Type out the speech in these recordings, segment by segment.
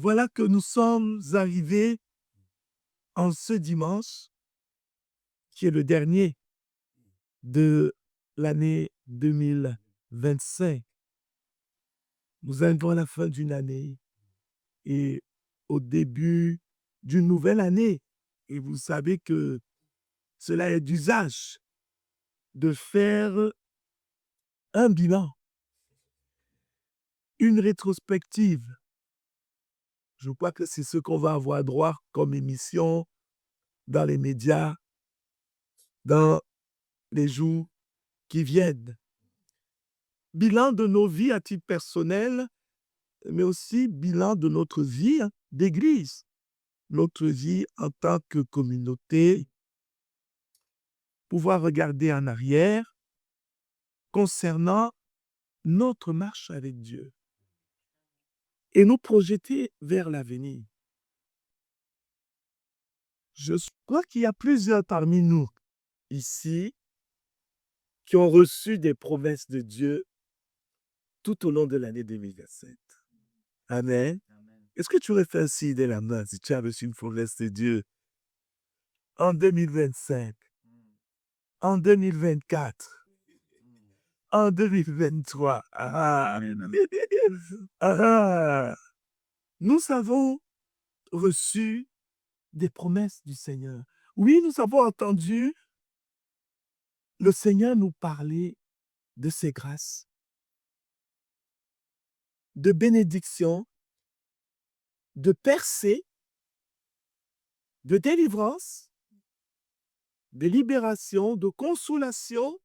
Voilà que nous sommes arrivés en ce dimanche, qui est le dernier de l'année 2025. Nous arrivons à la fin d'une année et au début d'une nouvelle année. Et vous savez que cela est d'usage de faire un bilan, une rétrospective. Je crois que c'est ce qu'on va avoir droit comme émission dans les médias dans les jours qui viennent. Bilan de nos vies à titre personnel, mais aussi bilan de notre vie d'Église, notre vie en tant que communauté, pouvoir regarder en arrière concernant notre marche avec Dieu et nous projeter vers l'avenir. Je crois qu'il y a plusieurs parmi nous ici qui ont reçu des promesses de Dieu tout au long de l'année 2027. Amen. Est-ce que tu aurais fait un signe de la main si tu as reçu une promesse de Dieu en 2025, en 2024, en 2023? Nous avons reçu des promesses du Seigneur. Oui, nous avons entendu le Seigneur nous parler de ses grâces, de bénédiction, de percée, de délivrance, de libération, de consolation,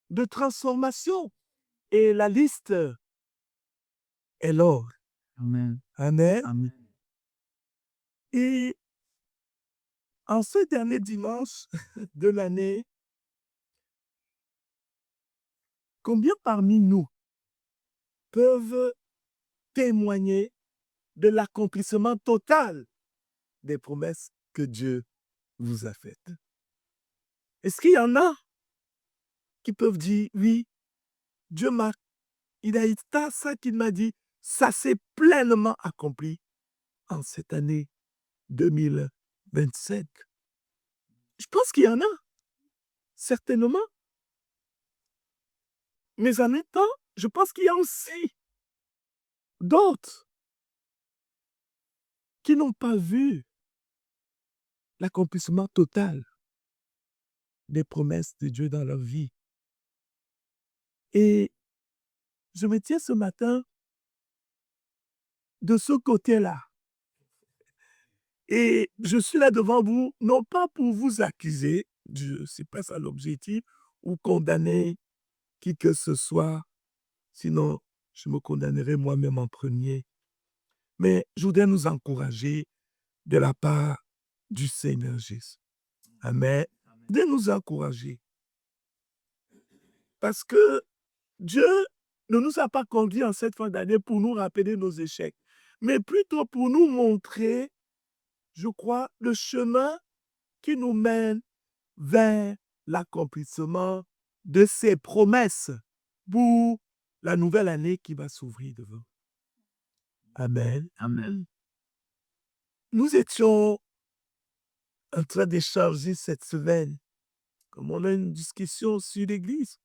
de transformation. Et la liste est longue. Amen. Amen. Amen. Et en ce dernier dimanche de l'année, combien parmi nous peuvent témoigner de l'accomplissement total des promesses que Dieu vous a faites? Est-ce qu'il y en a qui peuvent dire, oui, Dieu il a été ça qu'il m'a dit, ça s'est pleinement accompli en cette année 2025. Je pense qu'il y en a, certainement. Mais en même temps, je pense qu'il y a aussi d'autres qui n'ont pas vu l'accomplissement total des promesses de Dieu dans leur vie. Et je me tiens ce matin de ce côté-là. Et je suis là devant vous, non pas pour vous accuser, ce n'est pas ça l'objectif, ou condamner qui que ce soit, sinon je me condamnerai moi-même en premier. Mais je voudrais nous encourager de la part du Seigneur Jésus. Amen. De nous encourager. Parce que Dieu ne nous a pas conduits en cette fin d'année pour nous rappeler nos échecs, mais plutôt pour nous montrer, je crois, le chemin qui nous mène vers l'accomplissement de ses promesses pour la nouvelle année qui va s'ouvrir devant. Amen. Amen. Nous étions en train d'échanger cette semaine, comme on a une discussion sur l'Église.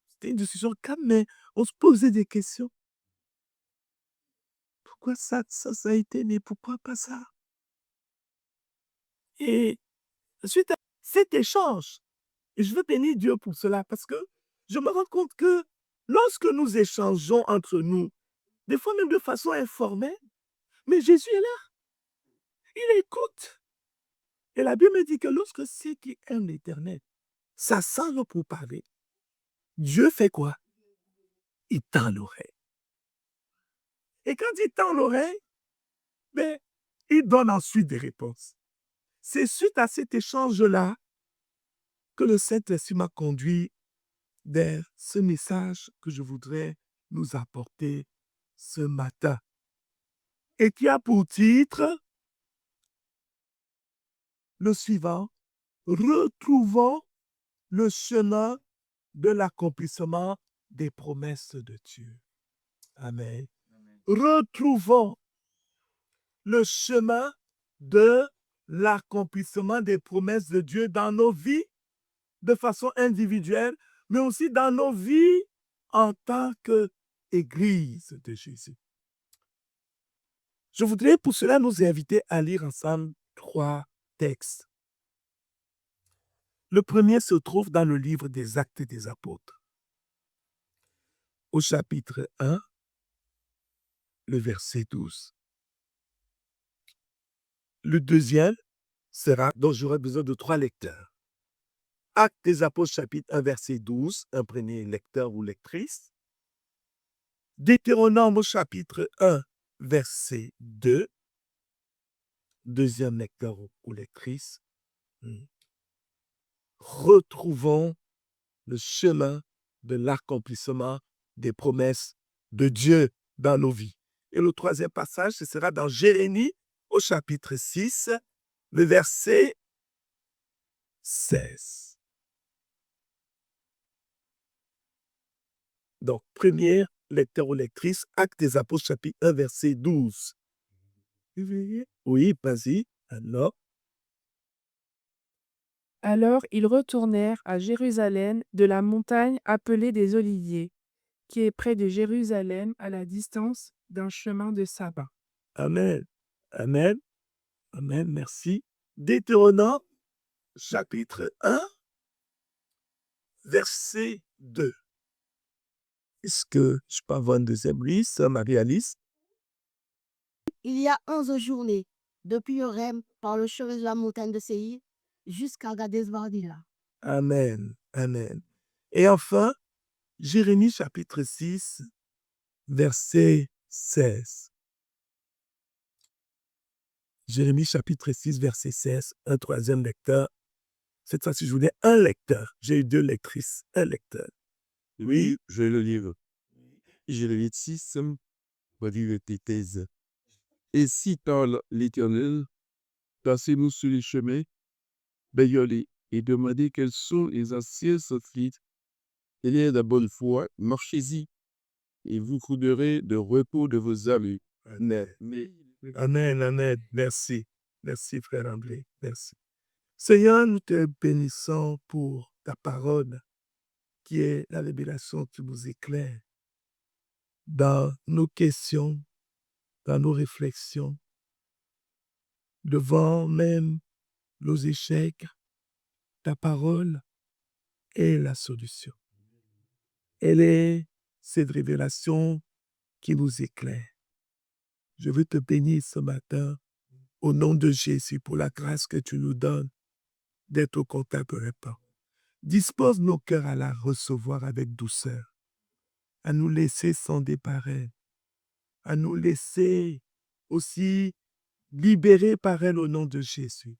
C'était une discussion calme, mais on se posait des questions. Pourquoi ça a été, mais pourquoi pas ça? Et suite à cet échange, et je veux bénir Dieu pour cela, parce que je me rends compte que lorsque nous échangeons entre nous, des fois même de façon informelle, mais Jésus est là. Il écoute. Et la Bible me dit que lorsque ceux qui aiment l'Éternel s'assemblent pour parler, Dieu fait quoi? Il tend l'oreille. Et quand il tend l'oreille, ben, il donne ensuite des réponses. C'est suite à cet échange-là que le Saint-Esprit m'a conduit vers ce message que je voudrais nous apporter ce matin. Et qui a pour titre le suivant: retrouvons le chemin de l'accomplissement des promesses de Dieu. Amen. Retrouvons le chemin de l'accomplissement des promesses de Dieu dans nos vies de façon individuelle, mais aussi dans nos vies en tant qu'Église de Jésus. Je voudrais pour cela nous inviter à lire ensemble 3 textes. Le premier se trouve dans le livre des Actes des Apôtres, au chapitre 1, le verset 12. Le deuxième sera, dont j'aurai besoin de 3 lecteurs. Actes des Apôtres, chapitre 1, verset 12, un premier lecteur ou lectrice. Deutéronome au chapitre 1, verset 2, deuxième lecteur ou lectrice. Retrouvons le chemin de l'accomplissement des promesses de Dieu dans nos vies. Et le troisième passage, ce sera dans Jérémie au chapitre 6, le verset 16. Donc, première lecteur ou lectrice, Actes des Apôtres, chapitre 1, verset 12. Oui, vas-y. Alors ils retournèrent à Jérusalem de la montagne appelée des Oliviers, qui est près de Jérusalem à la distance d'un chemin de sabbat. Amen. Amen. Amen. Merci. Deutéronome, chapitre 1, verset 2. Est-ce que je peux avoir une deuxième liste, Marie-Alice? Il y a 11 journées, depuis Horeb, par le chemin de la montagne de Séir, jusqu'à Gadès-Barnéa. Amen. Amen. Et enfin, Jérémie chapitre 6, verset 16. Jérémie chapitre 6, verset 16, un troisième lecteur. Cette fois-ci, je voulais un lecteur. J'ai eu 2 lectrices, un lecteur. Oui, je vais le lire. Jérémie 6, voici le thèse. Et si parle l'Éternel, passez-nous sur les chemins, veillez et demandez quels sont les anciens satellites. Il y a de bonne foi, marchez-y, et vous trouverez de repos de vos âmes. Amen. Amen, amen. Merci. Merci, frère André. Merci. Seigneur, nous te bénissons pour ta parole, qui est la révélation qui nous éclaire dans nos questions, dans nos réflexions, devant même nos échecs. Ta parole est la solution. Elle est cette révélation qui nous éclaire. Je veux te bénir ce matin au nom de Jésus pour la grâce que tu nous donnes d'être au contact de la parole. Dispose nos cœurs à la recevoir avec douceur, à nous laisser sans dépareil, à nous laisser aussi libérer par elle au nom de Jésus.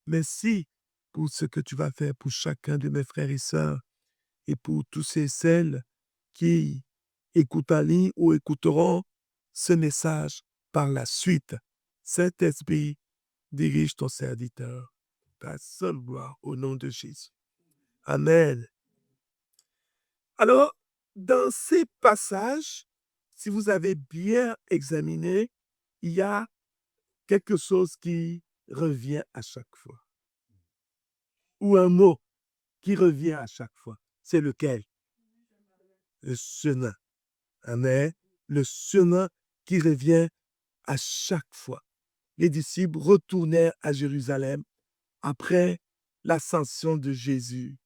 Merci pour ce que tu vas faire pour chacun de mes frères et sœurs et pour tous ceux et celles qui écoutent en ligne ou écouteront ce message par la suite. Saint-Esprit, dirige ton serviteur, ta seule gloire au nom de Jésus. Amen. Alors, dans ces passages, si vous avez bien examiné, il y a quelque chose qui revient à chaque fois. Ou un mot qui revient à chaque fois. C'est lequel? Le chemin. Amen. Le chemin qui revient à chaque fois. Les disciples retournèrent à Jérusalem après l'ascension de Jésus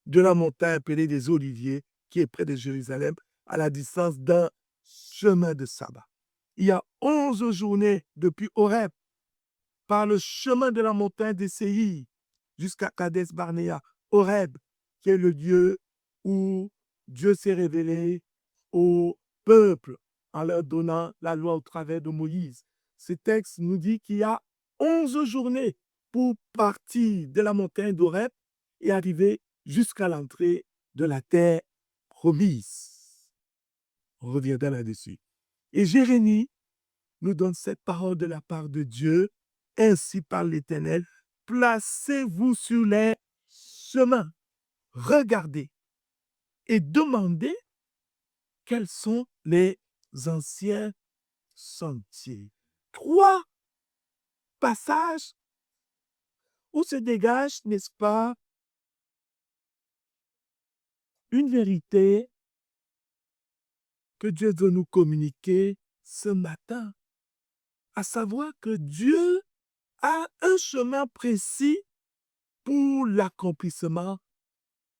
de la montagne appelée des Oliviers, qui est près de Jérusalem, à la distance d'un chemin de sabbat. Il y a 11 journées depuis Horeb, par le chemin de la montagne des Séir, jusqu'à Kadès-Barnéa. Horeb, qui est le lieu où Dieu s'est révélé au peuple en leur donnant la loi au travers de Moïse. Ce texte nous dit qu'il y a 11 journées pour partir de la montagne d'Horeb et arriver jusqu'à l'entrée de la terre promise. On reviendra là-dessus. Et Jérémie nous donne cette parole de la part de Dieu. Ainsi parle l'Éternel, placez-vous sur les chemins, regardez et demandez quels sont les anciens sentiers. 3 passage où se dégage, n'est-ce pas, une vérité que Dieu veut nous communiquer ce matin, à savoir que Dieu a un chemin précis pour l'accomplissement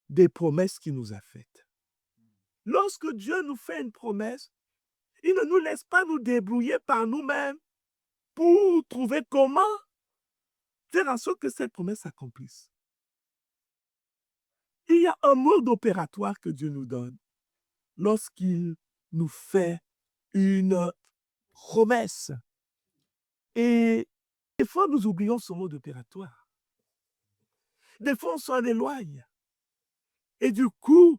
des promesses qu'il nous a faites. Lorsque Dieu nous fait une promesse, il ne nous laisse pas nous débrouiller par nous-mêmes pour trouver comment faire en sorte que cette promesse s'accomplisse. Il y a un mode opératoire que Dieu nous donne lorsqu'il nous fait une promesse. Et des fois, nous oublions ce mode opératoire. Des fois, on s'en éloigne. Et du coup,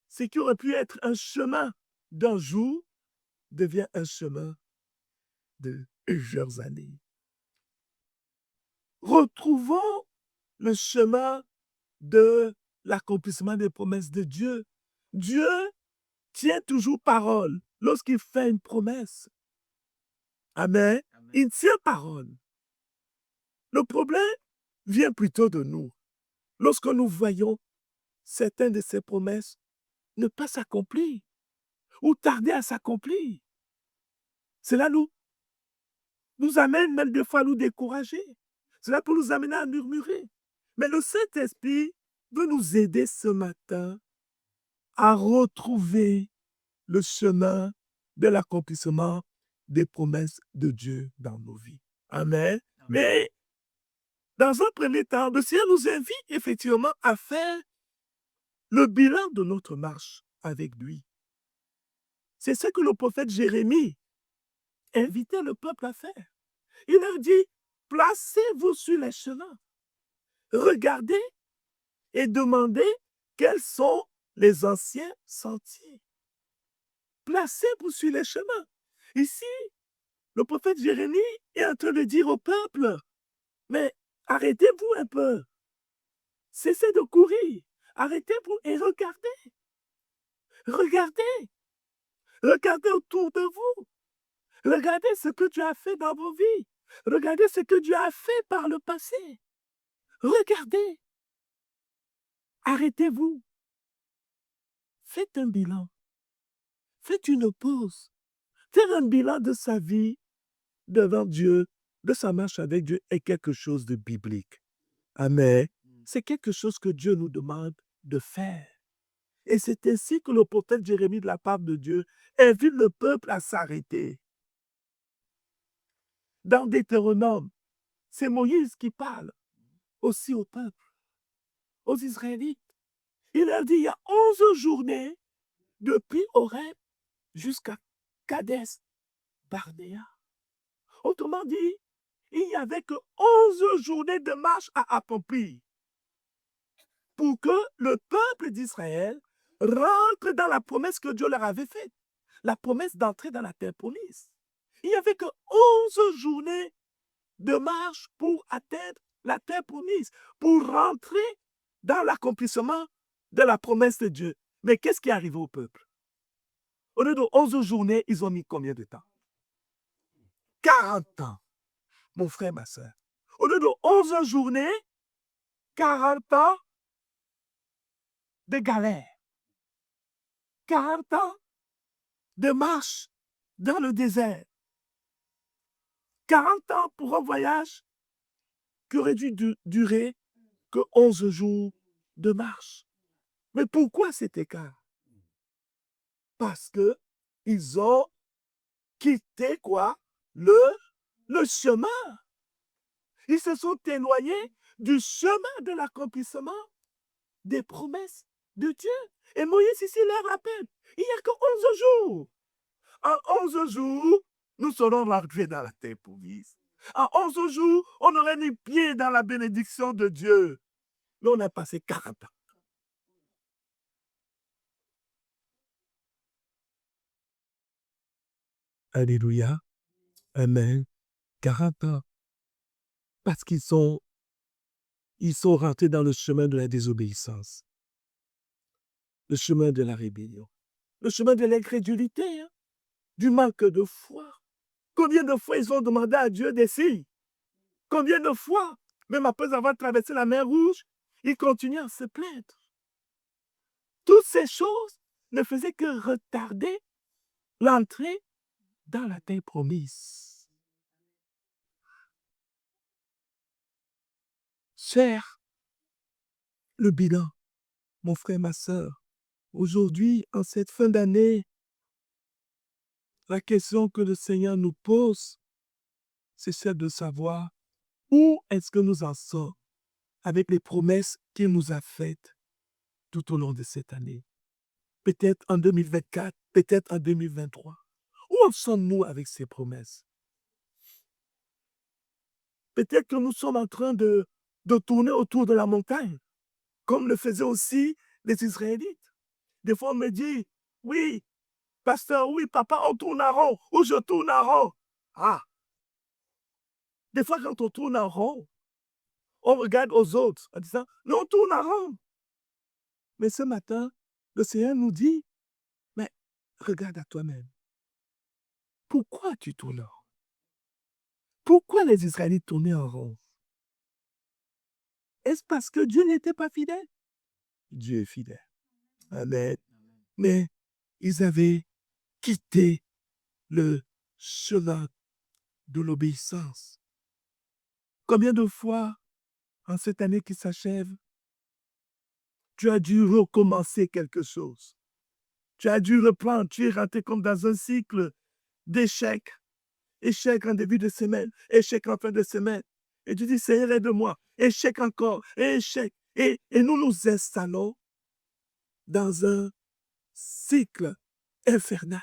ce qui aurait pu être un chemin d'un jour devient un chemin de plusieurs années. Retrouvons le chemin de l'accomplissement des promesses de Dieu. Dieu tient toujours parole lorsqu'il fait une promesse. Amen. Il tient parole. Le problème vient plutôt de nous. Lorsque nous voyons certaines de ces promesses ne pas s'accomplir ou tarder à s'accomplir, cela nous amène même des fois à nous décourager. Cela peut nous amener à murmurer. Mais le Saint-Esprit veut nous aider ce matin à retrouver le chemin de l'accomplissement des promesses de Dieu dans nos vies. Amen. Mais dans un premier temps, le Seigneur nous invite effectivement à faire le bilan de notre marche avec lui. C'est ce que le prophète Jérémie invitait le peuple à faire. Il leur dit, placez-vous sur les chemins. Regardez et demandez quels sont les anciens sentiers. Placez-vous sur les chemins. Ici, le prophète Jérémie est en train de dire au peuple, mais arrêtez-vous un peu. Cessez de courir. Arrêtez-vous et regardez. Regardez. Regardez autour de vous. Regardez ce que Dieu a fait dans vos vies. Regardez ce que Dieu a fait par le passé. Regardez. Arrêtez-vous. Faites un bilan. Faites une pause. Faire un bilan de sa vie devant Dieu, de sa marche avec Dieu, est quelque chose de biblique. Amen. C'est quelque chose que Dieu nous demande de faire. Et c'est ainsi que le prophète Jérémie, de la part de Dieu, invite le peuple à s'arrêter. Dans Deutéronome, c'est Moïse qui parle aussi au peuple, aux Israélites. Il a dit, il y a 11 journées depuis Horeb jusqu'à Kadès Barnéa. Autrement dit, il n'y avait que 11 journées de marche à accomplir pour que le peuple d'Israël rentre dans la promesse que Dieu leur avait faite, la promesse d'entrer dans la terre promise. Il n'y avait que 11 journées de marche pour atteindre la terre promise, pour rentrer dans l'accomplissement de la promesse de Dieu. Mais qu'est-ce qui est arrivé au peuple? Au lieu de 11 journées, ils ont mis combien de temps? 40 ans, mon frère, ma soeur. Au lieu de 11 journées, 40 ans de galère. 40 ans de marche dans le désert. 40 ans pour un voyage qui aurait dû durer que 11 jours de marche. Mais pourquoi cet écart? Parce que ils ont quitté quoi? Le chemin. Ils se sont éloignés du chemin de l'accomplissement des promesses de Dieu. Et Moïse ici leur rappelle, il n'y a que 11 jours. En 11 jours, nous serons rentrés dans la terre promise. En 11 jours, on aurait mis pied dans la bénédiction de Dieu. Mais on a passé 40 ans. Alléluia. Amen. 40 ans. Parce qu'ils sont rentrés dans le chemin de la désobéissance. Le chemin de la rébellion. Le chemin de l'incrédulité. Du manque de foi. Combien de fois ils ont demandé à Dieu des signes? Combien de fois, même après avoir traversé la mer Rouge, il continuait à se plaindre. Toutes ces choses ne faisaient que retarder l'entrée dans la terre promise. Cher, le bilan, mon frère, ma sœur, aujourd'hui, en cette fin d'année, la question que le Seigneur nous pose, c'est celle de savoir où est-ce que nous en sommes avec les promesses qu'il nous a faites tout au long de cette année. Peut-être en 2024, peut-être en 2023. Où en sommes-nous avec ces promesses? Peut-être que nous sommes en train de tourner autour de la montagne, comme le faisaient aussi les Israélites. Des fois, on me dit, oui, pasteur, oui, papa, on tourne en rond, ou je tourne en rond. Ah! Des fois, quand on tourne en rond, on regarde aux autres en disant, non, on tourne en rond. Mais ce matin, le Seigneur nous dit, mais regarde à toi-même. Pourquoi tu tournes en rond? Pourquoi les Israélites tournaient en rond? Est-ce parce que Dieu n'était pas fidèle? Dieu est fidèle. Amen. Mais ils avaient quitté le chemin de l'obéissance. Combien de fois, en cette année qui s'achève, tu as dû recommencer quelque chose? Tu as dû reprendre, tu es rentré comme dans un cycle d'échecs. Échec en début de semaine, échec en fin de semaine. Et tu dis, Seigneur, aide-moi. Échec encore, échec. Et nous nous installons dans un cycle infernal.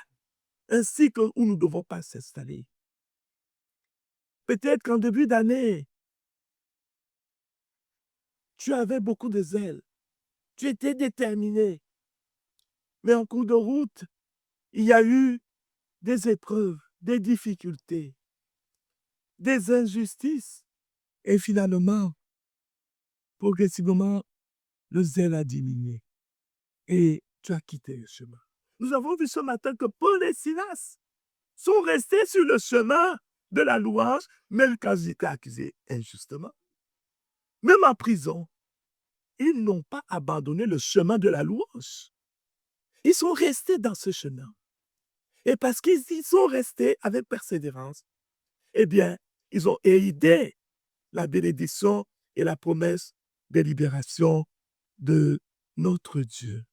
Un cycle où nous ne devons pas s'installer. Peut-être qu'en début d'année, tu avais beaucoup de zèle. Tu étais déterminé. Mais en cours de route, il y a eu des épreuves, des difficultés, des injustices. Et finalement, progressivement, le zèle a diminué. Et tu as quitté le chemin. Nous avons vu ce matin que Paul et Silas sont restés sur le chemin de la louange, même quand ils étaient accusés injustement. Même en prison, ils n'ont pas abandonné le chemin de la louange. Ils sont restés dans ce chemin. Et parce qu'ils y sont restés avec persévérance, eh bien, ils ont aidé la bénédiction et la promesse de libération de notre Dieu.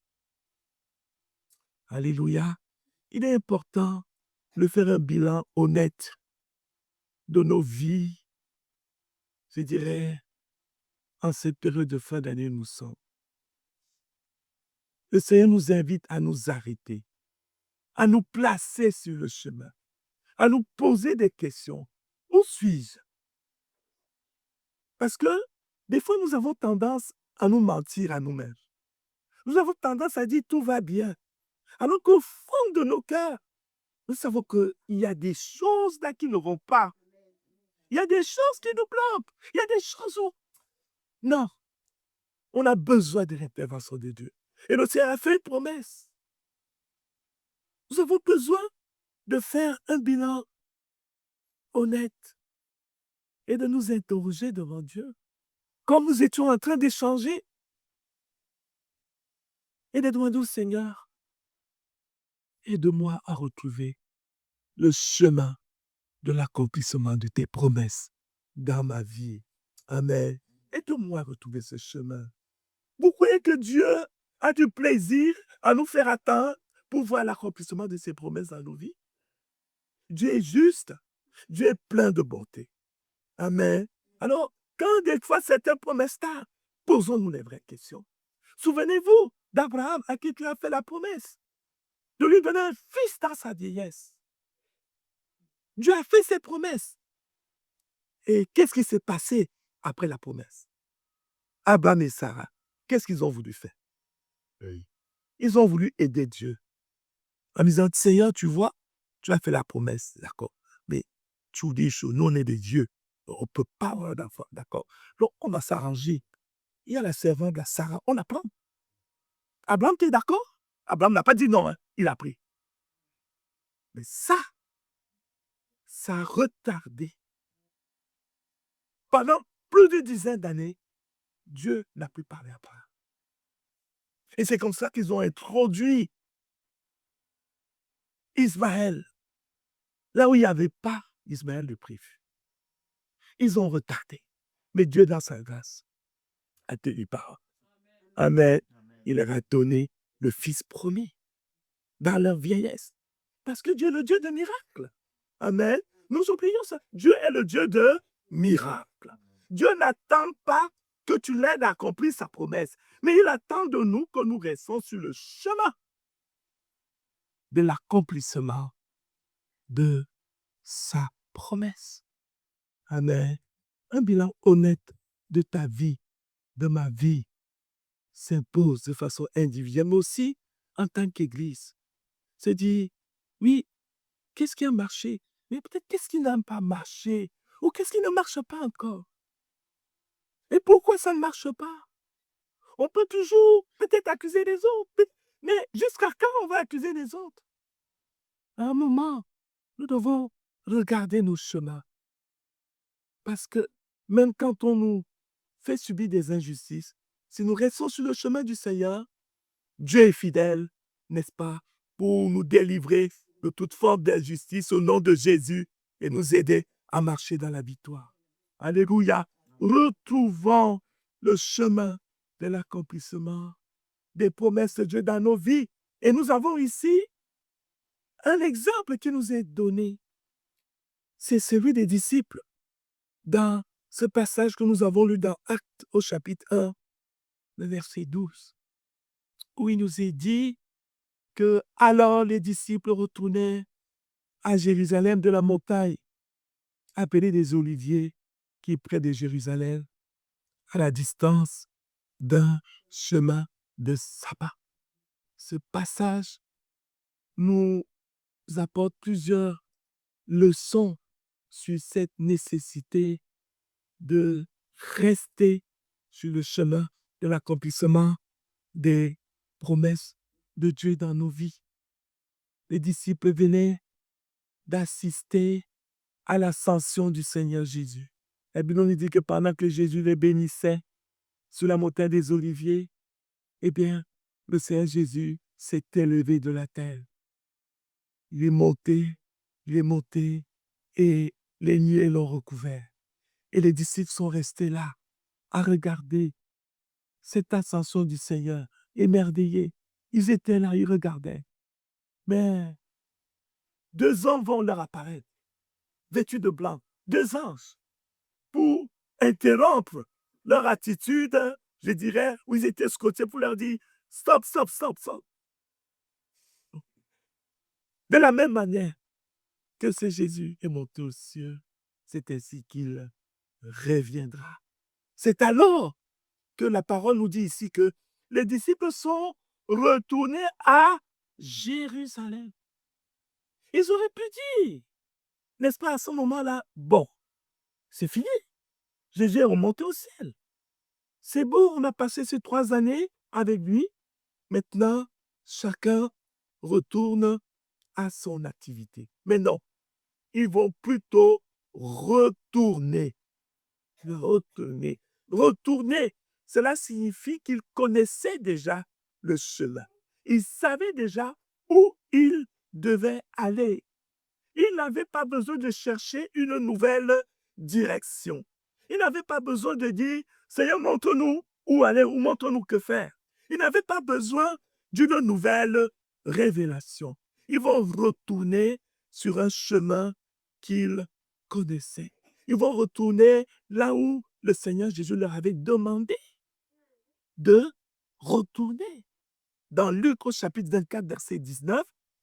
Alléluia. Il est important de faire un bilan honnête de nos vies, je dirais, en cette période de fin d'année où nous sommes. Le Seigneur nous invite à nous arrêter, à nous placer sur le chemin, à nous poser des questions. Où suis-je? Parce que des fois, nous avons tendance à nous mentir à nous-mêmes. Nous avons tendance à dire tout va bien, alors qu'au fond de nos cœurs, nous savons qu'il y a des choses là qui ne vont pas. Il y a des choses qui nous bloquent. Il y a des choses où... Non, on a besoin de l'intervention de Dieu. Et le Seigneur a fait une promesse. Nous avons besoin de faire un bilan honnête et de nous interroger devant Dieu. Comme nous étions en train d'échanger et de demander au Seigneur, aide-moi à retrouver le chemin de l'accomplissement de tes promesses dans ma vie. Amen. Aide-moi à retrouver ce chemin. Vous croyez que Dieu a du plaisir à nous faire attendre pour voir l'accomplissement de ses promesses dans nos vies? Dieu est juste. Dieu est plein de bonté. Amen. Alors, quand des fois certaines promesses tardent, posons-nous les vraies questions. Souvenez-vous d'Abraham à qui tu as fait la promesse de lui donner un fils dans sa vieillesse. Dieu a fait ses promesses. Et qu'est-ce qui s'est passé après la promesse? Abraham et Sarah, qu'est-ce qu'ils ont voulu faire? Ils ont voulu aider Dieu. En disant, Seigneur, tu vois, tu as fait la promesse, d'accord. Mais tu dis, nous, on est des dieux. On ne peut pas avoir d'enfant, d'accord. Donc, on va s'arranger. Il y a la servante, la Sarah, on la prend. Abraham, tu es d'accord? Abraham n'a pas dit non, hein. Il a pris. Mais ça a retardé Pendant plus d'une dizaine d'années, Dieu n'a plus parlé à Abraham. Et c'est comme ça qu'ils ont introduit Ismaël, là où il n'y avait pas Ismaël de prévu. Ils ont retardé. Mais Dieu, dans sa grâce, a tenu parole. Amen. Il leur a donné le Fils promis dans leur vieillesse. Parce que Dieu est le Dieu de miracles. Amen. Nous oublions ça. Dieu est le Dieu de miracles. Dieu n'attend pas que tu l'aides à accomplir sa promesse, mais il attend de nous que nous restons sur le chemin de l'accomplissement de sa promesse. Amen. Un bilan honnête de ta vie, de ma vie, s'impose de façon individuelle, mais aussi en tant qu'Église. Se dire, oui, qu'est-ce qui a marché? Mais peut-être qu'est-ce qui n'a pas marché? Ou qu'est-ce qui ne marche pas encore? Et pourquoi ça ne marche pas? On peut toujours peut-être accuser les autres, mais jusqu'à quand on va accuser les autres? À un moment, nous devons regarder nos chemins. Parce que même quand on nous fait subir des injustices, si nous restons sur le chemin du Seigneur, Dieu est fidèle, n'est-ce pas, pour nous délivrer de toute forme d'injustice au nom de Jésus et nous aider à marcher dans la victoire. Alléluia. Retrouvons le chemin de l'accomplissement des promesses de Dieu dans nos vies. Et nous avons ici un exemple qui nous est donné. C'est celui des disciples dans ce passage que nous avons lu dans Actes au chapitre 1, le verset 12, où il nous est dit que alors les disciples retournaient à Jérusalem de la montagne, appelée des Oliviers, qui est près de Jérusalem, à la distance d'un chemin de sabbat. Ce passage nous apporte plusieurs leçons sur cette nécessité de rester sur le chemin de l'accomplissement des promesses de Dieu dans nos vies. Les disciples venaient d'assister à l'ascension du Seigneur Jésus. Et bien, on nous dit que pendant que Jésus les bénissait sur la montagne des Oliviers, eh bien, le Seigneur Jésus s'est élevé de la terre. Il est monté, et les nuées l'ont recouvert. Et les disciples sont restés là, à regarder cette ascension du Seigneur, émerveillés. Ils étaient là, ils regardaient. Mais 2 hommes vont leur apparaître, vêtus de blanc, 2 anges, pour interrompre leur attitude, je dirais, où ils étaient scotchés pour leur dire « Stop, stop, stop, stop ». De la même manière que ce Jésus est monté aux cieux, c'est ainsi qu'il reviendra. C'est alors que la parole nous dit ici que les disciples sont retournés à Jérusalem. Ils auraient pu dire, n'est-ce pas, à ce moment-là, bon, c'est fini. Jésus est remonté au ciel. C'est beau, on a passé ces 3 années avec lui. Maintenant, chacun retourne à son activité. Mais non, ils vont plutôt retourner. Retourner. Cela signifie qu'ils connaissaient déjà le chemin. Ils savaient déjà où ils devaient aller. Ils n'avaient pas besoin de chercher une nouvelle direction. Ils n'avaient pas besoin de dire, Seigneur, montre-nous où aller ou montre-nous que faire. Ils n'avaient pas besoin d'une nouvelle révélation. Ils vont retourner sur un chemin qu'ils connaissaient. Ils vont retourner là où le Seigneur Jésus leur avait demandé de retourner. Dans Luc au chapitre 24, verset 19,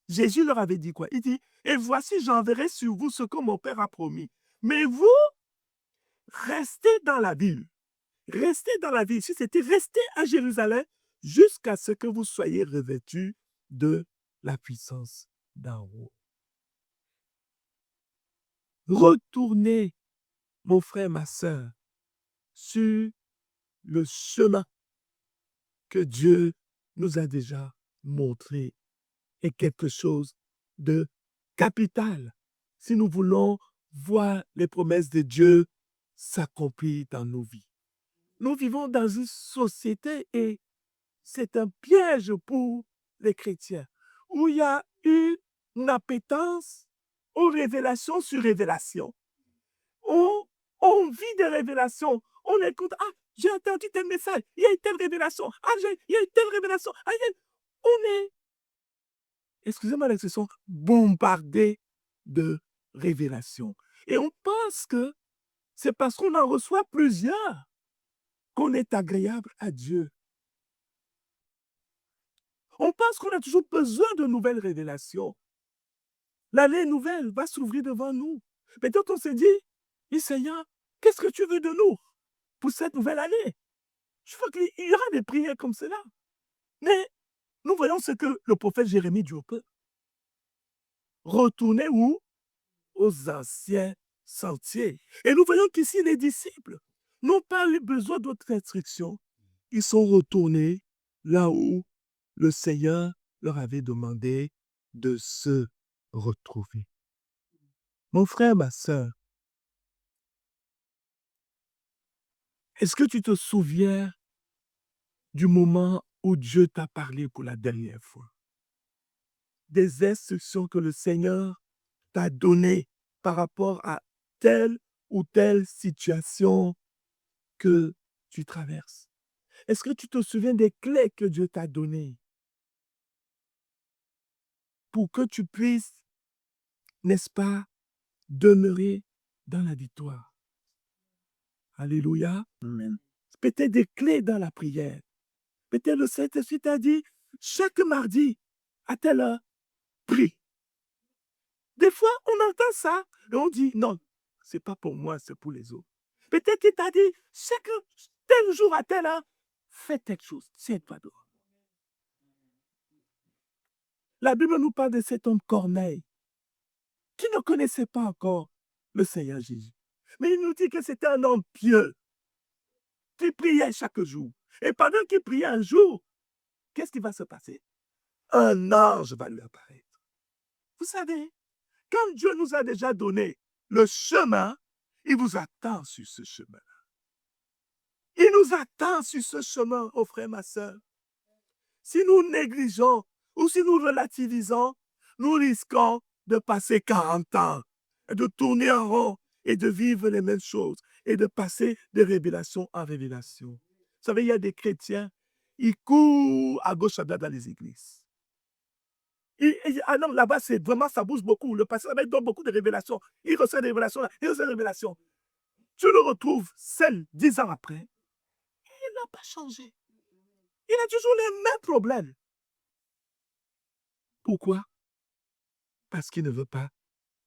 Jésus leur avait dit quoi? Il dit, « Et voici, j'enverrai sur vous ce que mon Père a promis. Mais vous, restez dans la ville. » Restez dans la ville. Si c'était rester à Jérusalem jusqu'à ce que vous soyez revêtus de la puissance d'en haut. Retournez, mon frère, ma sœur, sur le chemin que Dieu nous a déjà montré est quelque chose de capital. Si nous voulons voir les promesses de Dieu s'accomplir dans nos vies. Nous vivons dans une société et c'est un piège pour les chrétiens où il y a une appétence aux révélations sur révélations. On vit des révélations. On écoute, ah, j'ai entendu tel message, il y a une telle révélation, ah, il y a une telle révélation. Ah, on est, excusez-moi l'expression, bombardé de révélations. Et on pense que c'est parce qu'on en reçoit plusieurs qu'on est agréable à Dieu. On pense qu'on a toujours besoin de nouvelles révélations. L'année nouvelle va s'ouvrir devant nous. Peut-être on se dit, Seigneur, qu'est-ce que tu veux de nous pour cette nouvelle année? Je veux qu'il y aura des prières comme cela. Mais nous voyons ce que le prophète Jérémie dit au peuple. Retournez où? Aux anciens sentiers. Et nous voyons qu'ici, les disciples n'ont pas eu besoin d'autres instructions. Ils sont retournés là où le Seigneur leur avait demandé de se retrouver. Mon frère, ma sœur, est-ce que tu te souviens du moment où Dieu t'a parlé pour la dernière fois? Des instructions que le Seigneur t'a données par rapport à telle ou telle situation que tu traverses. Est-ce que tu te souviens des clés que Dieu t'a données pour que tu puisses, n'est-ce pas, demeurer dans la victoire? Alléluia. Amen. Peut-être des clés dans la prière. Peut-être le Saint-Esprit t'a dit, chaque mardi, à telle heure, prie. Des fois, on entend ça et on dit, non, c'est pas pour moi, c'est pour les autres. Peut-être qu'il t'a dit, chaque tel jour à telle heure, fais telle chose, tiens-toi dehors. La Bible nous parle de cet homme Corneille qui ne connaissait pas encore le Seigneur Jésus. Mais il nous dit que c'était un homme pieux qui priait chaque jour. Et pendant qu'il priait un jour, qu'est-ce qui va se passer? Un ange va lui apparaître. Vous savez, quand Dieu nous a déjà donné le chemin, il vous attend sur ce chemin. Il nous attend sur ce chemin, oh frère, ma soeur. Si nous négligeons ou si nous relativisons, nous risquons de passer 40 ans, de tourner en rond et de vivre les mêmes choses et de passer de révélation en révélation. Vous savez, il y a des chrétiens, ils courent à gauche, à droite dans les églises. Ah non, là-bas, c'est vraiment, ça bouge beaucoup. Le pasteur donne beaucoup de révélations. Il reçoit des révélations là, il reçoit des révélations. Tu le retrouves, celle 10 ans après, il n'a pas changé. Il a toujours les mêmes problèmes. Pourquoi? Parce qu'il ne veut pas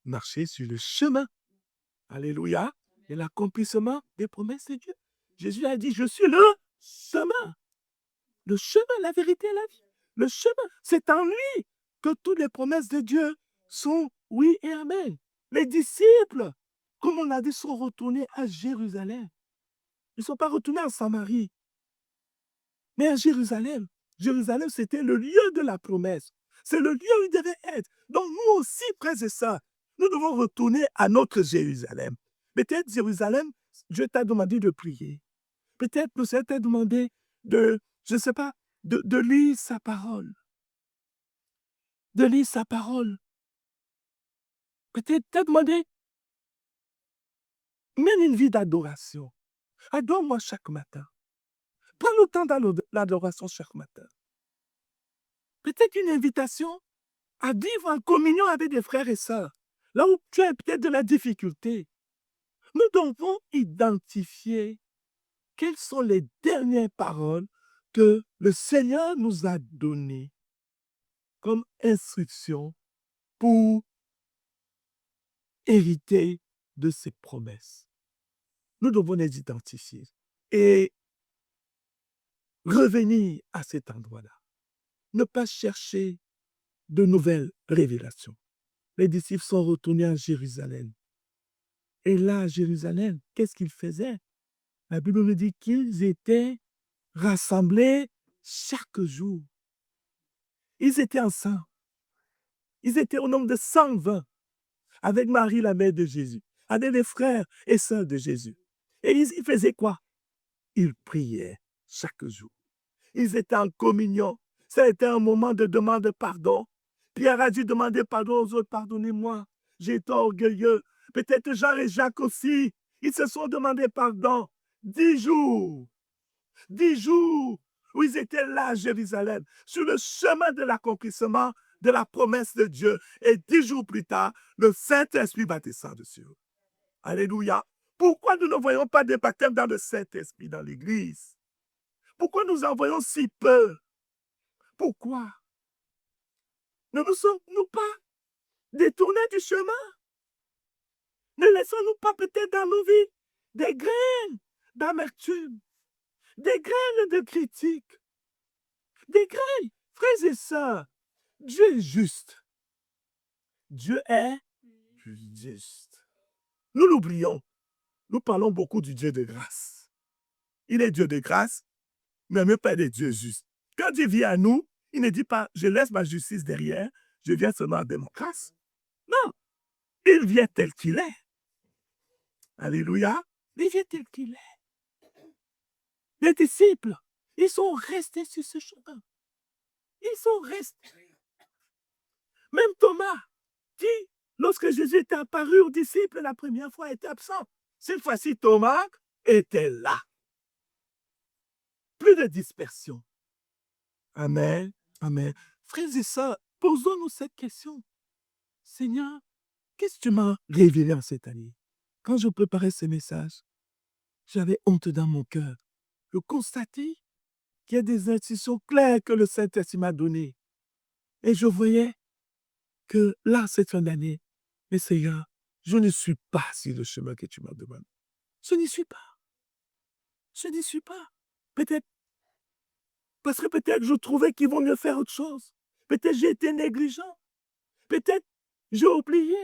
marcher sur le chemin. Alléluia. Et l'accomplissement des promesses de Dieu. Jésus a dit, je suis le chemin. Le chemin, la vérité et la vie. Le chemin, c'est en lui que toutes les promesses de Dieu sont oui et amen. Les disciples, comme on l'a dit, sont retournés à Jérusalem. Ils ne sont pas retournés en Samarie, mais à Jérusalem. Jérusalem, c'était le lieu de la promesse. C'est le lieu où il devait être. Donc nous aussi, frères et sœurs, nous devons retourner à notre Jérusalem. Peut-être Jérusalem, Dieu t'a demandé de prier. Peut-être le Seigneur t'a demandé de, je ne sais pas, de lire sa parole. De lire sa parole. Peut-être t'a demandé, mène une vie d'adoration. Adore-moi chaque matin. Prends le temps dans l'adoration chaque matin. Peut-être une invitation à vivre en communion avec des frères et sœurs. Là où tu as peut-être de la difficulté. Nous devons identifier quelles sont les dernières paroles que le Seigneur nous a données comme instruction pour hériter de ses promesses. Nous devons les identifier et revenir à cet endroit-là. Ne pas chercher de nouvelles révélations. Les disciples sont retournés à Jérusalem. Et là, à Jérusalem, qu'est-ce qu'ils faisaient? La Bible nous dit qu'ils étaient rassemblés chaque jour. Ils étaient ensemble. Ils étaient au nombre de 120 avec Marie, la mère de Jésus, avec les frères et sœurs de Jésus. Et ils faisaient quoi? Ils priaient chaque jour. Ils étaient en communion. Ça a été un moment de demande de pardon. Pierre a dû demander pardon aux autres. Pardonnez-moi, j'ai été orgueilleux. Peut-être Jean et Jacques aussi. Ils se sont demandé pardon. 10 jours. 10 jours où ils étaient là à Jérusalem, sur le chemin de l'accomplissement de la promesse de Dieu. Et 10 jours plus tard, le Saint-Esprit va descendre sur eux. Alléluia. Pourquoi nous ne voyons pas de baptême dans le Saint-Esprit dans l'Église? Pourquoi nous en voyons si peu? Pourquoi? Ne nous sommes-nous pas détournés du chemin? Ne laissons-nous pas peut-être dans nos vies des graines d'amertume, des graines de critique, des graines, frères et sœurs? Dieu est juste. Dieu est juste. Nous l'oublions. Nous parlons beaucoup du Dieu de grâce. Il est Dieu de grâce, mais même pas des dieux justes. Quand Dieu vient à nous, il ne dit pas, je laisse ma justice derrière, je viens seulement en démocratie. Non, il vient tel qu'il est. Alléluia. Il vient tel qu'il est. Les disciples, ils sont restés sur ce chemin. Ils sont restés. Même Thomas, qui, lorsque Jésus était apparu aux disciples la première fois, était absent. Cette fois-ci, Thomas était là. Plus de dispersion. Amen. Amen. Frères et sœurs, posons-nous cette question. Seigneur, qu'est-ce que tu m'as révélé en cette année? Quand je préparais ce message, j'avais honte dans mon cœur. Je constatais qu'il y a des instructions claires que le Saint-Esprit m'a données. Et je voyais que là, cette fin d'année, mais Seigneur, je ne suis pas sur le chemin que tu m'as demandé. Je n'y suis pas. Je n'y suis pas. Peut-être parce que peut-être je trouvais qu'il vaut mieux faire autre chose. Peut-être j'ai été négligent. Peut-être j'ai oublié.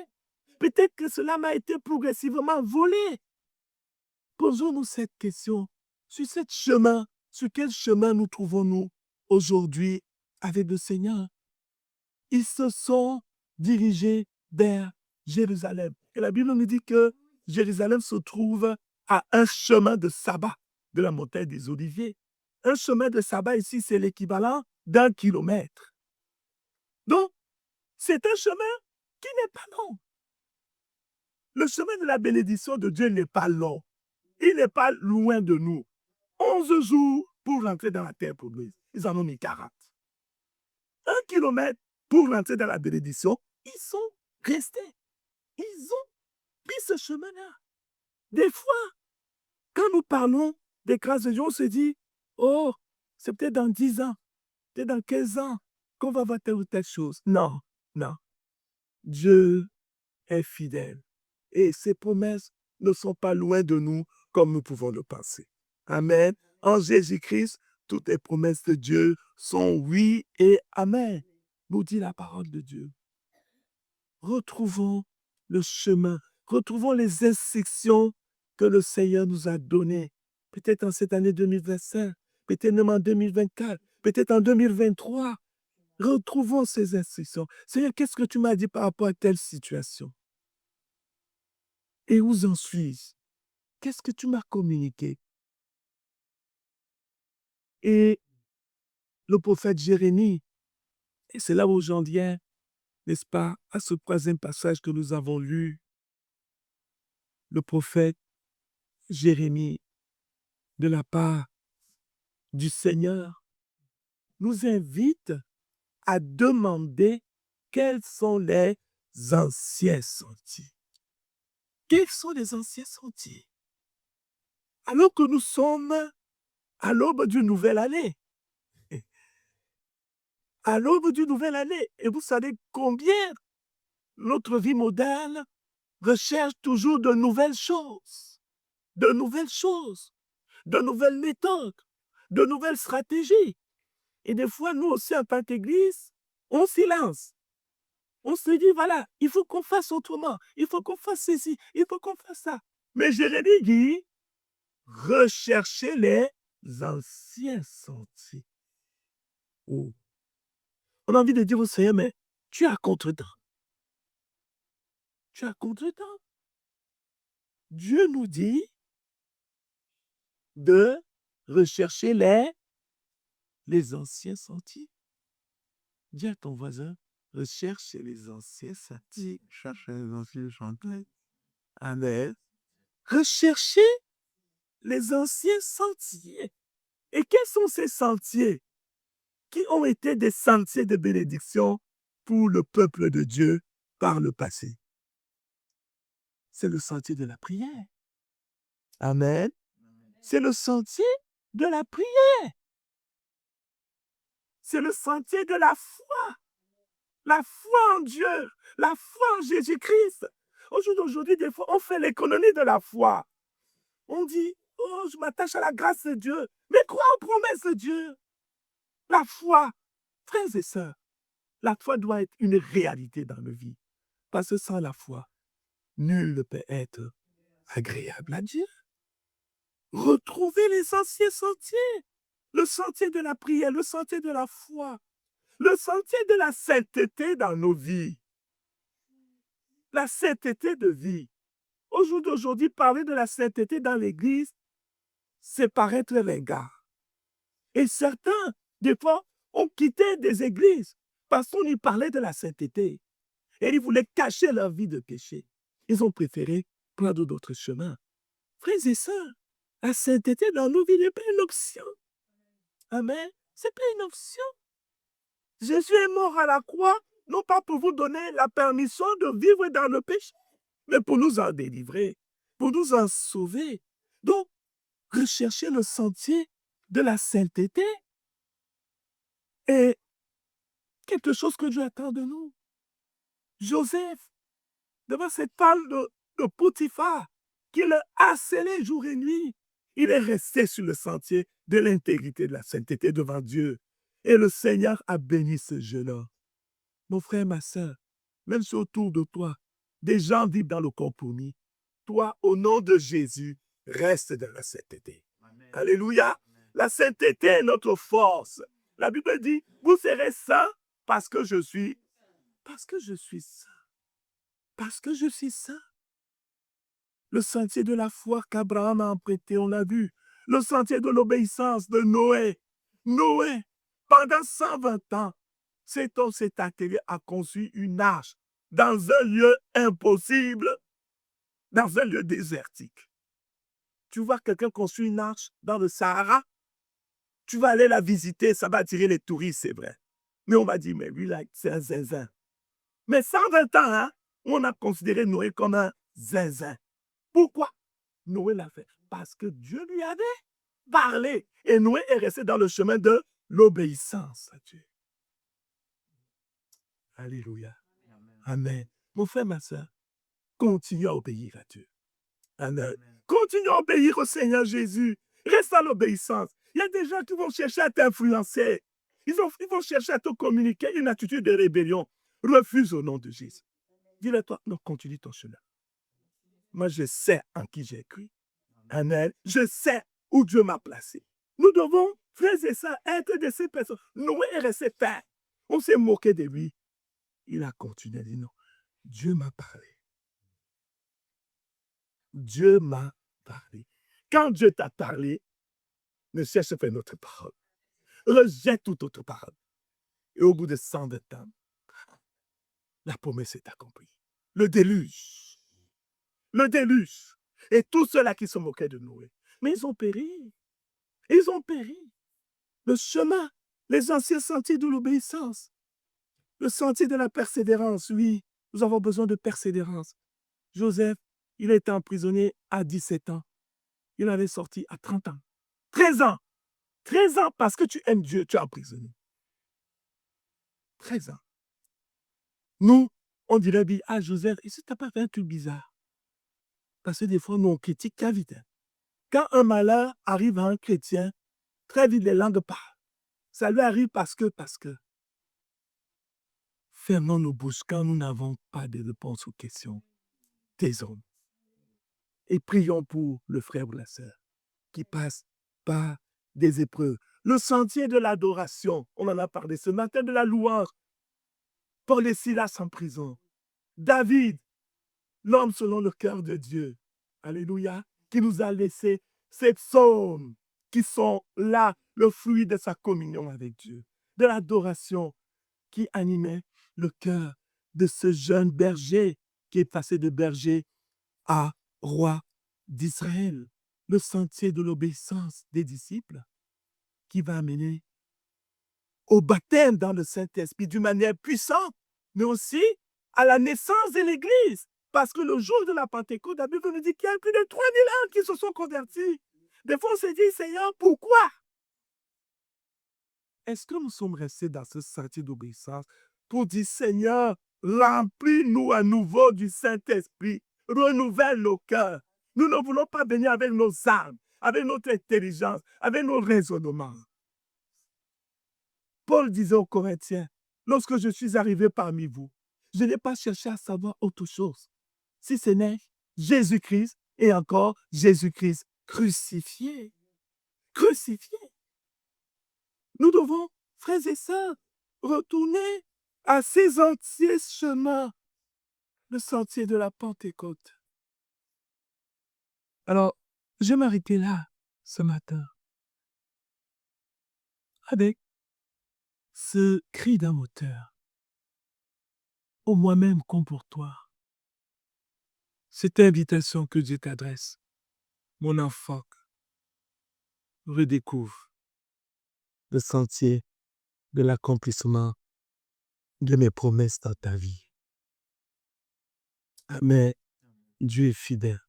Peut-être que cela m'a été progressivement volé. Posons-nous cette question. Sur quel chemin nous trouvons-nous aujourd'hui avec le Seigneur? Ils se sont dirigés vers Jérusalem. Et la Bible nous dit que Jérusalem se trouve à un chemin de sabbat de la montagne des Oliviers. Un chemin de sabbat ici, c'est l'équivalent d'1 kilomètre. Donc, c'est un chemin qui n'est pas long. Le chemin de la bénédiction de Dieu n'est pas long. Il n'est pas loin de nous. 11 jours pour rentrer dans la terre promise. Ils en ont mis 40. 1 kilomètre pour rentrer dans la bénédiction. Ils sont restés. Ils ont pris ce chemin-là. Des fois, quand nous parlons des grâces de Dieu, on se dit, oh, c'est peut-être dans 10 ans, peut-être dans 15 ans qu'on va voir telle ou telle chose. Non, non. Dieu est fidèle. Et ses promesses ne sont pas loin de nous comme nous pouvons le penser. Amen. En Jésus-Christ, toutes les promesses de Dieu sont oui et amen, nous dit la parole de Dieu. Retrouvons le chemin, retrouvons les instructions que le Seigneur nous a données. Peut-être en cette année 2025, peut-être même en 2024, peut-être en 2023. Retrouvons ces instructions. Seigneur, qu'est-ce que tu m'as dit par rapport à telle situation? Et où en suis-je? Qu'est-ce que tu m'as communiqué? Et le prophète Jérémie, et c'est là où j'en viens, n'est-ce pas, à ce troisième passage que nous avons lu. Le prophète Jérémie, de la part du Seigneur, nous invite à demander quels sont les anciens sentiers. Quels sont les anciens sentiers? Alors que nous sommes à l'aube d'une nouvelle année. À l'aube d'une nouvelle année. Et vous savez combien notre vie moderne recherche toujours de nouvelles choses, de nouvelles choses, de nouvelles méthodes, de nouvelles stratégies. Et des fois, nous aussi, en tant qu'Église, on s'y lance. On se dit, voilà, il faut qu'on fasse autrement, il faut qu'on fasse ceci, il faut qu'on fasse ça. Mais Jérémie dit, recherchez les anciens sentiers. Oh. On a envie de dire au Seigneur, mais tu as contre-temps. Tu as contre-temps. Dieu nous dit, de rechercher les anciens sentiers. Dis à ton voisin, recherche les anciens sentiers. Cherchez les anciens sentiers. Amen. Recherchez les anciens sentiers. Et quels sont ces sentiers qui ont été des sentiers de bénédiction pour le peuple de Dieu par le passé? C'est le sentier de la prière. Amen. C'est le sentier de la prière. C'est le sentier de la foi. La foi en Dieu, la foi en Jésus-Christ. Aujourd'hui, des fois, on fait l'économie de la foi. On dit, oh, je m'attache à la grâce de Dieu. Mais crois aux promesses de Dieu. La foi, frères et sœurs, la foi doit être une réalité dans nos vies. Parce que sans la foi, nul ne peut être agréable à Dieu. Retrouvez les anciens sentiers. Le sentier de la prière, le sentier de la foi, le sentier de la sainteté dans nos vies. La sainteté de vie. Au jour d'aujourd'hui, parler de la sainteté dans l'Église, c'est paraître ringard. Et certains, des fois, ont quitté des églises parce qu'on y parlait de la sainteté. Et ils voulaient cacher leur vie de péché. Ils ont préféré prendre d'autres chemins. Frères et sœurs, la sainteté dans nos vies n'est pas une option. Amen. Ce n'est pas une option. Jésus est mort à la croix, non pas pour vous donner la permission de vivre dans le péché, mais pour nous en délivrer, pour nous en sauver. Donc, recherchez le sentier de la sainteté est quelque chose que Dieu attend de nous. Joseph, devant cette femme de Potiphar, qui le harcelait jour et nuit, il est resté sur le sentier de l'intégrité, de la sainteté devant Dieu. Et le Seigneur a béni ce jeune homme. Mon frère, ma soeur, même si autour de toi, des gens vivent dans le compromis, toi, au nom de Jésus, reste dans la sainteté. Amen. Alléluia. Amen. La sainteté est notre force. La Bible dit, vous serez saints parce que je suis saint. Parce que je suis saint. Le sentier de la foi qu'Abraham a emprunté, on l'a vu. Le sentier de l'obéissance de Noé. Noé, pendant 120 ans, cet homme s'est attelé à construire une arche dans un lieu impossible, dans un lieu désertique. Tu vois quelqu'un construire une arche dans le Sahara, tu vas aller la visiter, ça va attirer les touristes, c'est vrai. Mais on va dire, mais lui là, c'est un zinzin. Mais 120 ans, hein, on a considéré Noé comme un zinzin. Pourquoi Noé l'a fait? Parce que Dieu lui avait parlé. Et Noé est resté dans le chemin de l'obéissance à Dieu. Alléluia. Amen. Mon frère, ma soeur, continue à obéir à Dieu. Amen. Continue à obéir au Seigneur Jésus. Reste dans l'obéissance. Il y a des gens qui vont chercher à t'influencer. Ils vont chercher à te communiquer une attitude de rébellion. Refuse au nom de Jésus. Dis-le toi, non, continue ton chemin. Moi, je sais en qui j'ai cru. Amen. Je sais où Dieu m'a placé. Nous devons, frères et sœurs, être de ces personnes. Noé est resté père. On s'est moqué de lui. Il a continué à dire non. Dieu m'a parlé. Dieu m'a parlé. Quand Dieu t'a parlé, ne cherche pas une autre parole. Rejette toute autre parole. Et au bout de 120 ans, la promesse est accomplie. Le déluge. Le déluge. Et tous ceux-là qui se moquaient de Noé. Mais ils ont péri. Ils ont péri. Le chemin, les anciens sentiers de l'obéissance. Le sentier de la persévérance, oui. Nous avons besoin de persévérance. Joseph, il a été emprisonné à 17 ans. Il avait sorti à 30 ans. 13 ans. 13 ans parce que tu aimes Dieu, tu es emprisonné. 13 ans. Nous, on dirait, ah Joseph, et si tu n'as pas fait un truc bizarre? Parce que des fois, nous, on critique très vite. Quand un malheur arrive à un chrétien, très vite, les langues parlent. Ça lui arrive parce que. Fermons nos bouches quand nous n'avons pas de réponse aux questions des hommes. Et prions pour le frère ou la sœur qui passe par des épreuves. Le sentier de l'adoration, on en a parlé ce matin, de la louange. Paul et Silas en prison. David, l'homme selon le cœur de Dieu. Alléluia. Qui nous a laissé ces psaumes qui sont là, le fruit de sa communion avec Dieu, de l'adoration qui animait le cœur de ce jeune berger qui est passé de berger à roi d'Israël. Le sentier de l'obéissance des disciples qui va amener au baptême dans le Saint-Esprit d'une manière puissante, mais aussi à la naissance de l'Église. Parce que le jour de la Pentecôte, la Bible nous dit qu'il y a plus de 3000 âmes qui se sont convertis. Des fois, on se dit, Seigneur, pourquoi? Est-ce que nous sommes restés dans ce sentier d'obéissance pour dire, Seigneur, remplis-nous à nouveau du Saint-Esprit, renouvelle nos cœurs. Nous ne voulons pas venir avec nos armes, avec notre intelligence, avec nos raisonnements. Paul disait aux Corinthiens, lorsque je suis arrivé parmi vous, je n'ai pas cherché à savoir autre chose, si ce n'est Jésus-Christ et encore Jésus-Christ crucifié. Crucifié. Nous devons, frères et sœurs, retourner à ces anciens chemins, le sentier de la Pentecôte. Alors, je m'arrêtais là ce matin avec ce cri d'un moteur, au moi-même comme pour toi. Cette invitation que Dieu t'adresse, mon enfant, redécouvre le sentier de l'accomplissement de mes promesses dans ta vie. Mais Dieu est fidèle.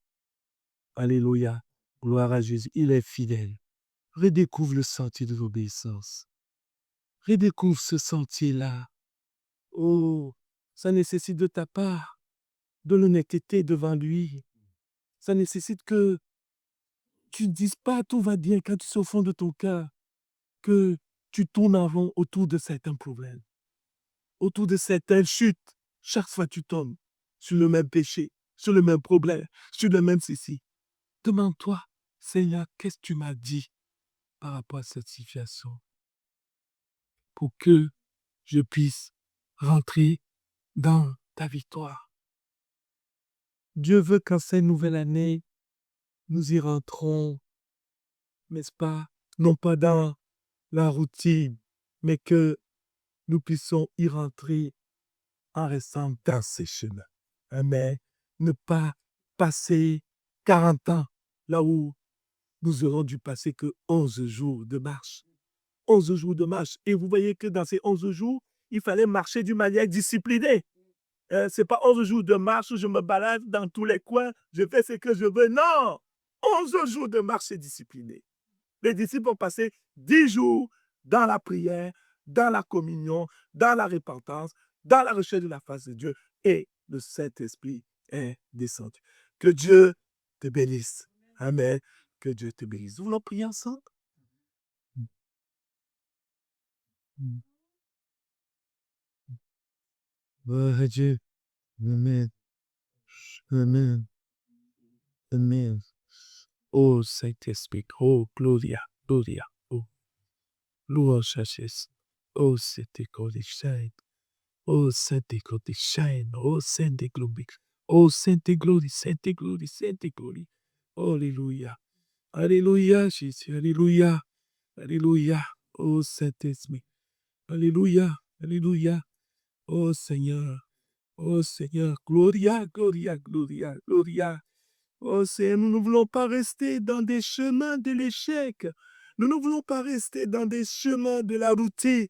Alléluia. Gloire à Jésus. Il est fidèle. Redécouvre le sentier de l'obéissance. Redécouvre ce sentier-là. Oh, ça nécessite de ta part de l'honnêteté devant lui. Ça nécessite que tu ne dises pas tout va bien quand tu es au fond de ton cœur, que tu tournes en rond autour de certains problèmes, autour de certaines chutes. Chaque fois tu tombes sur le même péché, sur le même problème, sur le même souci. Demande-toi, Seigneur, qu'est-ce que tu m'as dit par rapport à cette situation pour que je puisse rentrer dans ta victoire. Dieu veut qu'en cette nouvelle année, nous y rentrons, n'est-ce pas, non pas dans la routine, mais que nous puissions y rentrer en restant dans ces chemins. Mais ne pas passer 40 ans là où nous aurons dû passer que 11 jours de marche. 11 jours de marche. Et vous voyez que dans ces 11 jours, il fallait marcher d'une manière disciplinée. Ce n'est pas 11 jours de marche où je me balade dans tous les coins, je fais ce que je veux. Non! 11 jours de marche disciplinée. Les disciples ont passé 10 jours dans la prière, dans la communion, dans la repentance, dans la recherche de la face de Dieu. Et le Saint-Esprit est descendu. Que Dieu te bénisse. Amen. Que Dieu te bénisse. Nous voulons prier ensemble? Gloire à Dieu. Amen. Amen. Amen. Oh Saint-Esprit, oh Gloria, Gloria, oh louange à Jésus. Oh Saint-École des chaînes, oh Saint-École des chaînes, oh Saint-École, oh Saint-École, Saint-École, Saint-École. Alléluia, Alléluia Jésus, Alléluia, Alléluia, oh Saint-Esprit, Alléluia, Alléluia, oh Seigneur, Gloria, Gloria, Gloria, Gloria. Oh Seigneur, nous ne voulons pas rester dans des chemins de l'échec. Nous ne voulons pas rester dans des chemins de la routine.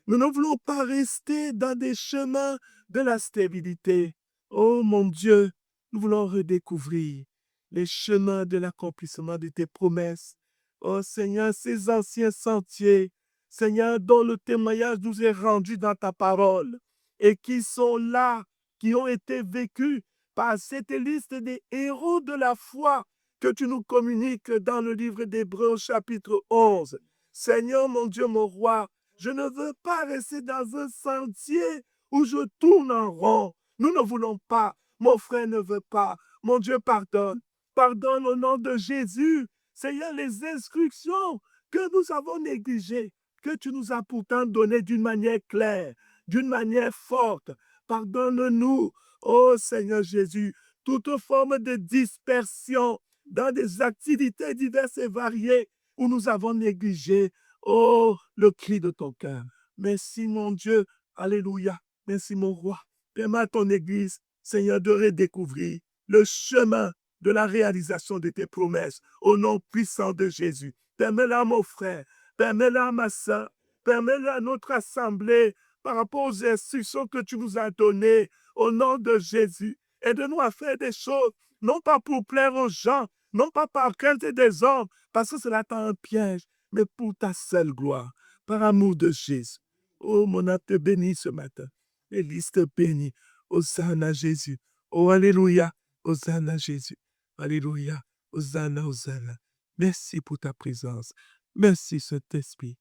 Nous ne voulons pas rester dans des chemins de la stabilité. Oh mon Dieu, nous voulons redécouvrir les chemins de l'accomplissement de tes promesses. Oh Seigneur, ces anciens sentiers, Seigneur, dont le témoignage nous est rendu dans ta parole et qui sont là, qui ont été vécus par cette liste des héros de la foi que tu nous communiques dans le livre d'Hébreux chapitre 11. Seigneur, mon Dieu, mon roi, je ne veux pas rester dans un sentier où je tourne en rond. Nous ne voulons pas. Mon frère ne veut pas. Mon Dieu, pardonne. Pardonne au nom de Jésus. Seigneur, les instructions que nous avons négligées, que tu nous as pourtant données d'une manière claire, d'une manière forte. Pardonne-nous. Oh Seigneur Jésus, toute forme de dispersion dans des activités diverses et variées où nous avons négligé, oh, le cri de ton cœur. Merci, mon Dieu. Alléluia. Merci, mon roi. Permets à ton Église, Seigneur, de redécouvrir le chemin de la réalisation de tes promesses au nom puissant de Jésus. Permets-le à mon frère, permets-le à ma soeur, permets-le à notre assemblée par rapport aux instructions que tu nous as données au nom de Jésus. Aide-nous à faire des choses, non pas pour plaire aux gens, non pas par crainte des hommes, parce que cela t'a un piège, mais pour ta seule gloire, par amour de Jésus. Oh, mon âme te bénit ce matin. L'Église te bénit. Hosanna Jésus. Oh, Alléluia. Hosanna Jésus. Alléluia. Hosanna, Hosanna. Merci pour ta présence. Merci, Saint-Esprit.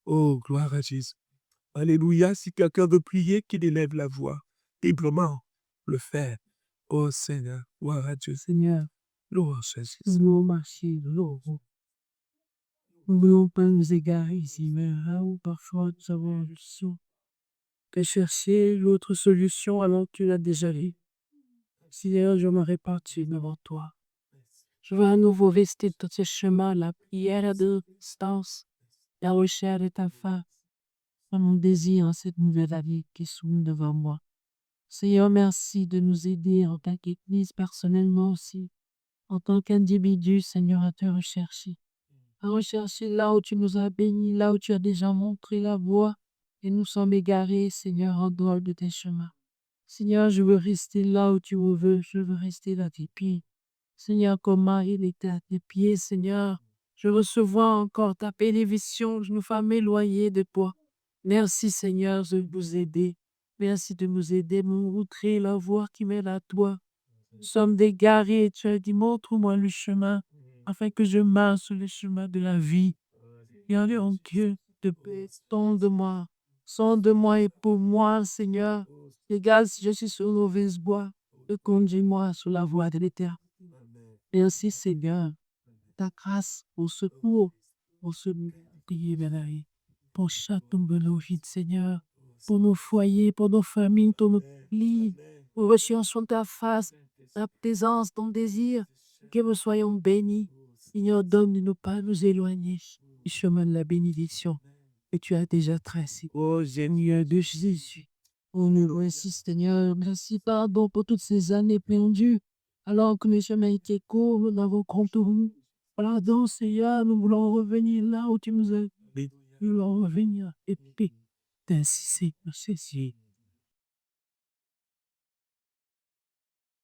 Oh, gloire à Jésus. Alléluia. Si quelqu'un veut prier, qu'il élève la voix. Librement, le faire. Oh Seigneur, gloire à Dieu. Seigneur, Louange à Jésus. nous marcher de l'eau. Nous ne voulons pas nous égarer ici, mais là où parfois nous avons l'impression de chercher l'autre solution alors que tu l'as déjà eu. Seigneur, je me répartis devant toi. Je veux à nouveau rester dans ce chemin, la prière à distance, la recherche de ta face, mon désir en cette nouvelle vie qui s'ouvre devant moi. Seigneur, merci de nous aider en tant qu'Église, personnellement aussi, en tant qu'individu, Seigneur, à te rechercher. À rechercher là où tu nous as bénis, là où tu as déjà montré la voie, et nous sommes égarés, Seigneur, en dehors de tes chemins. Seigneur, je veux rester là où tu me veux, je veux rester à tes pieds. Seigneur, comme Marie était à tes pieds, Seigneur, je recevoir encore ta bénédiction, je ne veux pas m'éloigner de toi. Merci, Seigneur, de nous aider. Merci de nous aider à montrer la voie qui mène à toi. Nous sommes dégarés, tu as dit, montre-moi le chemin, afin que je marche sur le chemin de la vie. Regardez en Dieu de paix, sonde-moi et pour moi, Seigneur. Regarde si je suis sur une mauvaise voie, conduis-moi sur la voie de l'éternel. Merci, Seigneur, ta grâce au secours, pour ce prier, béni, pour chaque tombeau vide, Seigneur, pour nos foyers, pour nos familles, pour nos lits, pour recherchons ta face, ta présence, ton désir, que nous soyons bénis. Seigneur, donne de ne pas nous éloigner du chemin de la bénédiction que tu as déjà tracé. Oh Seigneur de Jésus. Oh, nous merci Seigneur, merci pardon pour toutes ces années perdues, alors que le chemin était court, nous n'avons contourné. Pardon Seigneur, nous voulons revenir là où tu nous as dit. Nous voulons revenir et puis t'insister, merci.